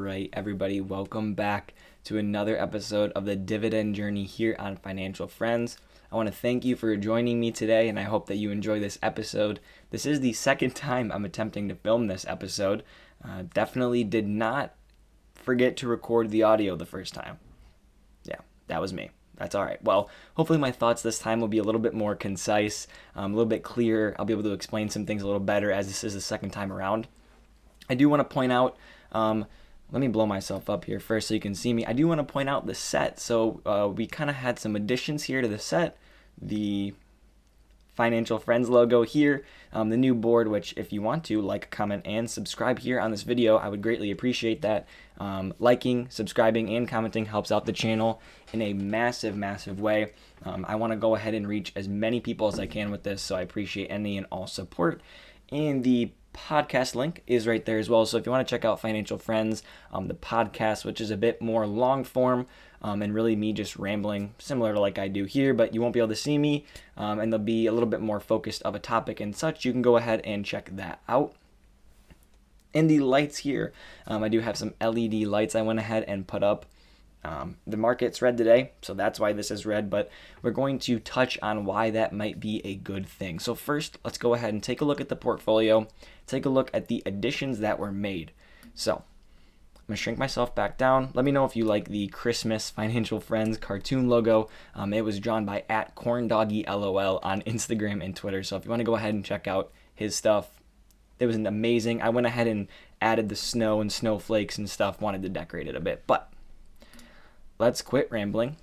right, everybody, welcome back to another episode of the Dividend Journey here on Financial Friends. I want to thank you for joining me today, and I hope that you enjoy this episode. This is the second time I'm attempting to film this episode. Definitely did not forget to record the audio the first time. Yeah, that was me. That's all right. Well, hopefully my thoughts this time will be a little bit more concise, a little bit clearer. I'll be able to explain some things a little better as this is the second time around. I do want to point out, let me blow myself up here first so you can see me. I do want to point out the set. So we kind of had some additions here to the set. The Financial Friends logo here, the new board, which if you want to like, comment, and subscribe here on this video, I would greatly appreciate that. Liking, subscribing, and commenting helps out the channel in a massive, massive way. I want to go ahead and reach as many people as I can with this, so I appreciate any and all support. And the podcast link is right there as well. So if you want to check out Financial Friends, the podcast, which is a bit more long form, and really me just rambling, similar to like I do here, but you won't be able to see me, and they'll be a little bit more focused of a topic and such. You can go ahead and check that out. And the lights here, I do have some LED lights I went ahead and put up. The market's red today, so that's why this is red, but we're going to touch on why that might be a good thing. So first, let's go ahead and take a look at the portfolio, take a look at the additions that were made. So I'm going to shrink myself back down. Let me know if you like the Christmas Financial Friends cartoon logo. It was drawn by @CornDoggyLOL on Instagram and Twitter, so if you want to go ahead and check out his stuff, it was amazing. I went ahead and added the snow and snowflakes and stuff, wanted to decorate it a bit, but let's quit rambling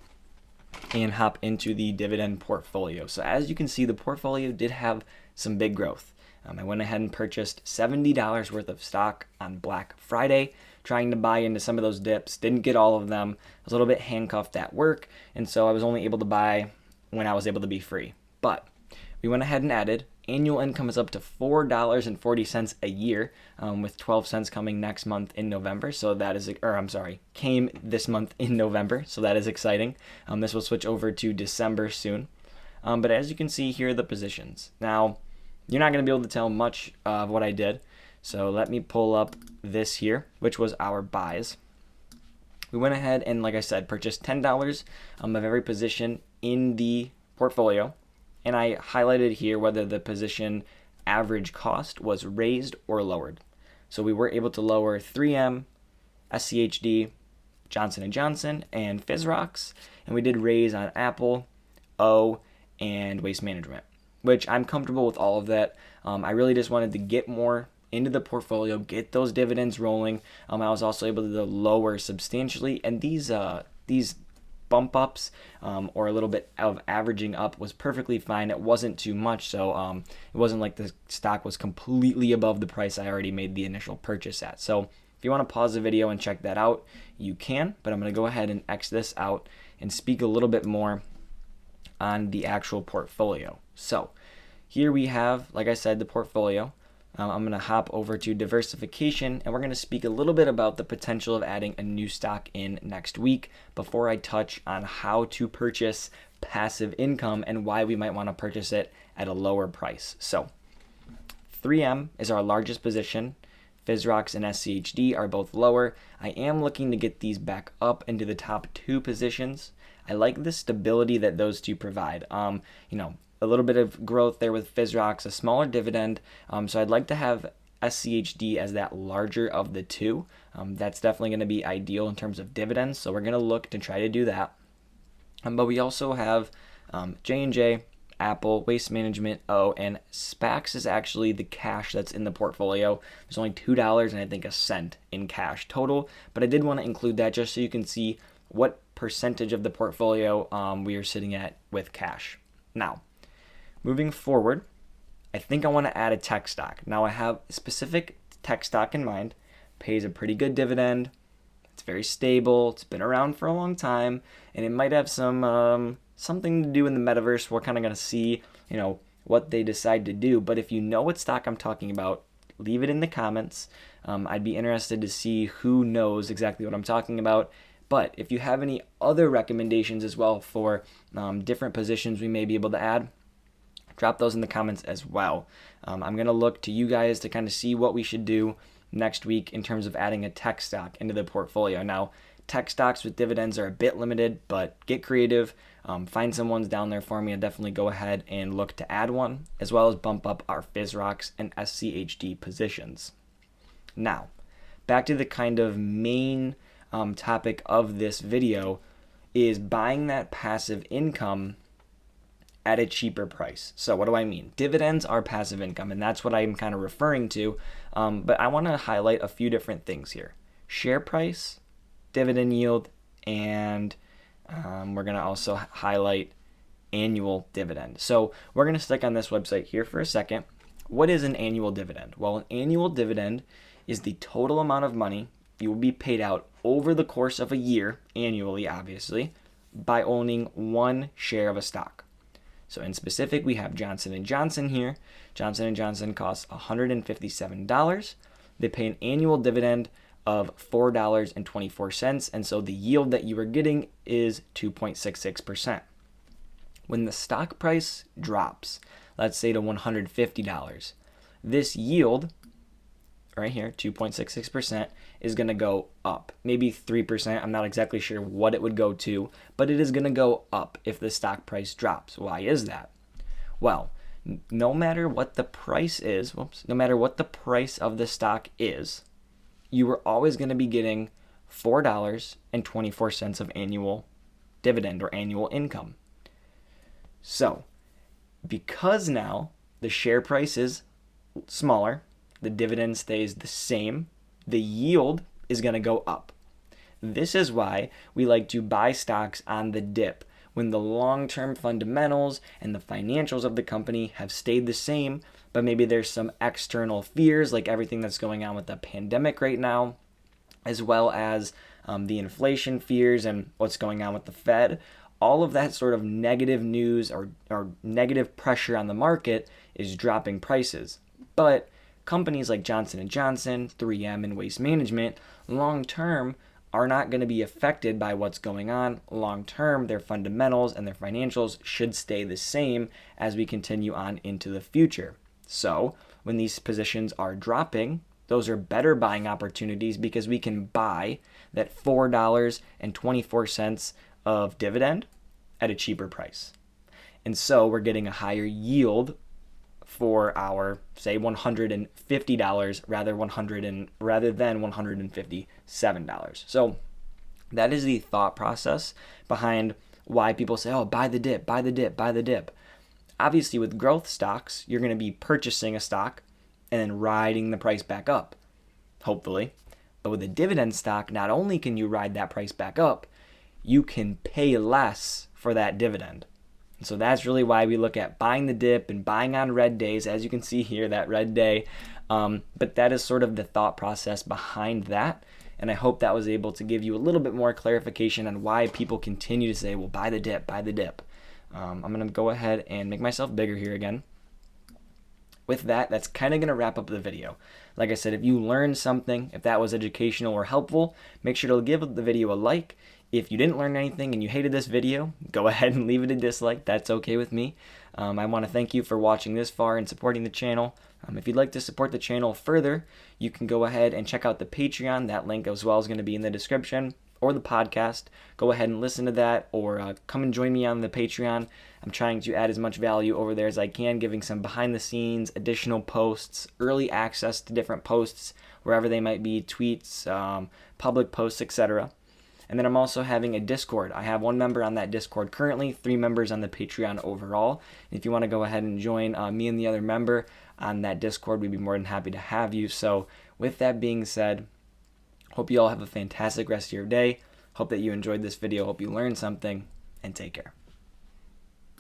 and hop into the dividend portfolio. So as you can see, the portfolio did have some big growth. I went ahead and purchased $70 worth of stock on Black Friday, trying to buy into some of those dips. Didn't get all of them. I was a little bit handcuffed at work, and so I was only able to buy when I was able to be free. But we went ahead and added. Annual income is up to $4.40 a year, with 12 cents coming next month in November. So that is, came this month in November. So that is exciting. This will switch over to December soon. But as you can see here are the positions. Now, you're not going to be able to tell much of what I did. So let me pull up this here, which was our buys. We went ahead and, like I said, purchased $10 of every position in the portfolio. And I highlighted here whether the position average cost was raised or lowered. So we were able to lower 3M, SCHD, Johnson & Johnson, and Fizrox. And we did raise on Apple, O, and Waste Management, which I'm comfortable with all of that. I really just wanted to get more into the portfolio, get those dividends rolling. I was also able to lower substantially. And these bump ups or a little bit of averaging up was perfectly fine. It wasn't too much, so it wasn't like the stock was completely above the price I already made the initial purchase at. So if you want to pause the video and check that out, you can, but I'm going to go ahead and X this out and speak a little bit more on the actual portfolio. So here we have, like I said, the portfolio. I'm going to hop over to diversification, and we're going to speak a little bit about the potential of adding a new stock in next week before I touch on how to purchase passive income and why we might want to purchase it at a lower price. So 3M is our largest position. Fizrox and SCHD are both lower. I am looking to get these back up into the top two positions. I like the stability that those two provide. A little bit of growth there with Fizrox, a smaller dividend. So I'd like to have SCHD as that larger of the two. That's definitely going to be ideal in terms of dividends. So we're going to look to try to do that. But we also have J&J, Apple, Waste Management, O, and SPACs is actually the cash that's in the portfolio. There's only $2 and I think a cent in cash total. But I did want to include that just so you can see what percentage of the portfolio we are sitting at with cash. Now, moving forward, I think I want to add a tech stock. Now I have a specific tech stock in mind. Pays a pretty good dividend. It's very stable. It's been around for a long time, and it might have some something to do in the metaverse. We're kind of going to see, what they decide to do. But if you know what stock I'm talking about, leave it in the comments. I'd be interested to see who knows exactly what I'm talking about. But if you have any other recommendations as well for different positions we may be able to add, drop those in the comments as well. I'm going to look to you guys to kind of see what we should do. next week in terms of adding a tech stock into the portfolio. Now, tech stocks with dividends are a bit limited, but get creative. Find some ones down there for me, and definitely go ahead and look to add one, as well as bump up our FISROX and SCHD positions. Now, back to the kind of main topic of this video is buying that passive income at a cheaper price. So what do I mean? Dividends are passive income, and that's what I'm kind of referring to. But I want to highlight a few different things here. Share price, dividend yield, and we're going to also highlight annual dividend. So we're going to stick on this website here for a second. What is an annual dividend? Well, an annual dividend is the total amount of money you will be paid out over the course of a year, annually obviously, by owning one share of a stock. So in specific, we have Johnson & Johnson here. Johnson & Johnson costs $157. They pay an annual dividend of $4.24, and so the yield that you are getting is 2.66%. When the stock price drops, let's say to $150, this yield right here, 2.66%, is going to go up. Maybe 3%. I'm not exactly sure what it would go to, but it is going to go up if the stock price drops. Why is that? Well, no matter what the price is, no matter what the price of the stock is, you are always going to be getting $4.24 of annual dividend or annual income. So, because now the share price is smaller, the dividend stays the same, the yield is going to go up. This is why we like to buy stocks on the dip, when the long-term fundamentals and the financials of the company have stayed the same, but maybe there's some external fears like everything that's going on with the pandemic right now, as well as the inflation fears and what's going on with the Fed. All of that sort of negative news or negative pressure on the market is dropping prices. But companies like Johnson & Johnson, 3M, and Waste Management, long-term, are not going to be affected by what's going on. Long-term, their fundamentals and their financials should stay the same as we continue on into the future. So, when these positions are dropping, those are better buying opportunities because we can buy that $4.24 of dividend at a cheaper price. And so, we're getting a higher yield for our, say, $150 rather than $157. So that is the thought process behind why people say, oh, buy the dip, buy the dip, buy the dip. Obviously, with growth stocks, you're going to be purchasing a stock and then riding the price back up, hopefully. But with a dividend stock, not only can you ride that price back up, you can pay less for that dividend. So that's really why we look at buying the dip and buying on red days, as you can see here, that red day. But that is sort of the thought process behind that. And I hope that was able to give you a little bit more clarification on why people continue to say, well, buy the dip, buy the dip. I'm going to go ahead and make myself bigger here again. With that, that's kind of going to wrap up the video. Like I said, if you learned something, if that was educational or helpful, make sure to give the video a like. If you didn't learn anything and you hated this video, go ahead and leave it a dislike. That's okay with me. I want to thank you for watching this far and supporting the channel. If you'd like to support the channel further, you can go ahead and check out the Patreon. That link as well is going to be in the description, or the podcast. Go ahead and listen to that, or come and join me on the Patreon. I'm trying to add as much value over there as I can, giving some behind the scenes, additional posts, early access to different posts, wherever they might be, tweets, public posts, etc. And then I'm also having a Discord. I have one member on that Discord currently, 3 members on the Patreon overall. If you want to go ahead and join me and the other member on that Discord, we'd be more than happy to have you. So with that being said, hope you all have a fantastic rest of your day. Hope that you enjoyed this video. Hope you learned something, and take care.